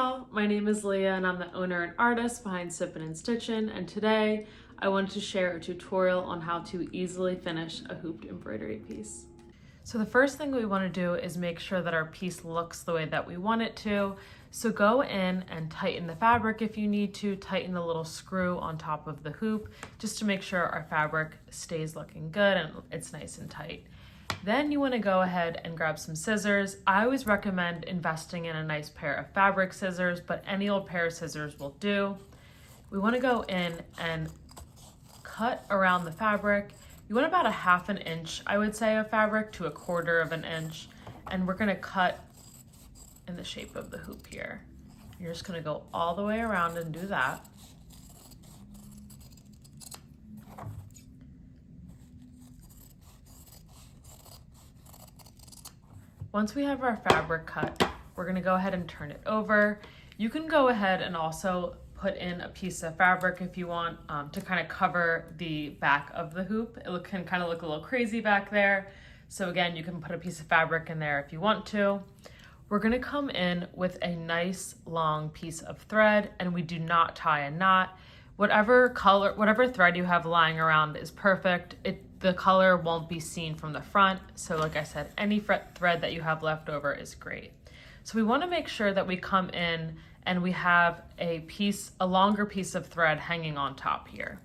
y'all, my name is Leah and I'm the owner and artist behind Sippin' and Stitchin', and today I wanted to share a tutorial on how to easily finish a hooped embroidery piece. So the first thing we want to do is make sure that our piece looks the way that we want it to. So go in and tighten the fabric if you need to, tighten the little screw on top of the hoop just to make sure our fabric stays looking good and it's nice and tight. Then you want to go ahead and grab some scissors. I always recommend investing in a nice pair of fabric scissors, but any old pair of scissors will do. We want to go in and cut around the fabric. You want about a ½ an inch, I would say, of fabric to a ¼ of an inch. And we're going to cut in the shape of the hoop here. You're just going to go all the way around and do that. Once we have our fabric cut, we're going to go ahead and turn it over. You can go ahead and also put in a piece of fabric if you want to kind of cover the back of the hoop. It can kind of look a little crazy back there. So again, you can put a piece of fabric in there if you want to. We're going to come in with a nice long piece of thread, and we do not tie a knot. Whatever thread you have lying around is perfect. The color won't be seen from the front. So like I said, any thread that you have left over is great. So we want to make sure that we come in and we have a longer piece of thread hanging on top here.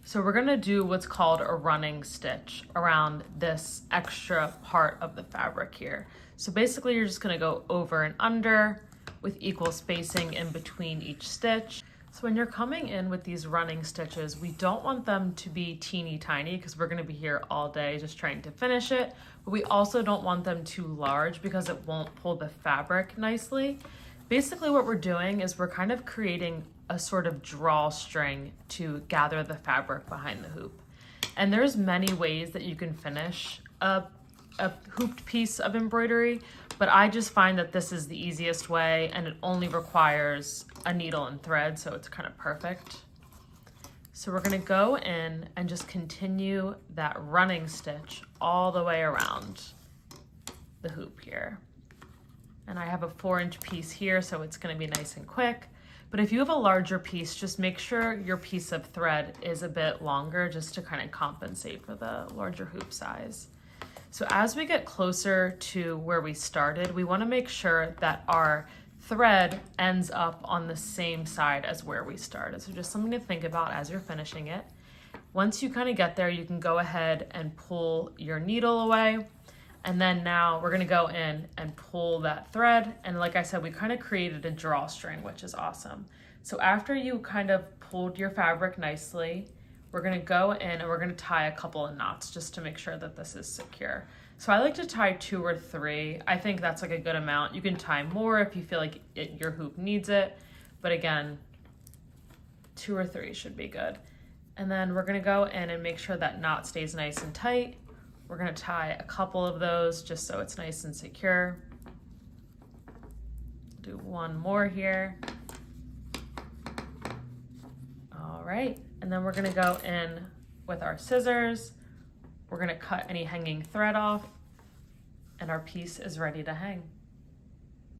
So we're going to do what's called a running stitch around this extra part of the fabric here. So basically you're just going to go over and under with equal spacing in between each stitch. So when you're coming in with these running stitches, we don't want them to be teeny tiny because we're going to be here all day just trying to finish it. But we also don't want them too large because it won't pull the fabric nicely. Basically what we're doing is we're kind of creating a sort of drawstring to gather the fabric behind the hoop. And there's many ways that you can finish a hooped piece of embroidery, but I just find that this is the easiest way and it only requires a needle and thread, so it's kind of perfect. So we're going to go in and just continue that running stitch all the way around the hoop here. And I have a 4-inch piece here, so it's going to be nice and quick. But if you have a larger piece, just make sure your piece of thread is a bit longer just to kind of compensate for the larger hoop size. So as we get closer to where we started, we want to make sure that our thread ends up on the same side as where we started. So just something to think about as you're finishing it. Once you kind of get there, you can go ahead and pull your needle away. And then now we're going to go in and pull that thread. And like I said, we kind of created a drawstring, which is awesome. So after you kind of pulled your fabric nicely, we're going to go in and we're going to tie a couple of knots just to make sure that this is secure. So I like to tie 2 or 3. I think that's like a good amount. You can tie more if you feel like your hoop needs it. But again, 2 or 3 should be good. And then we're going to go in and make sure that knot stays nice and tight. We're going to tie a couple of those just so it's nice and secure. Do one more here. All right. And then we're going to go in with our scissors. We're going to cut any hanging thread off, and our piece is ready to hang.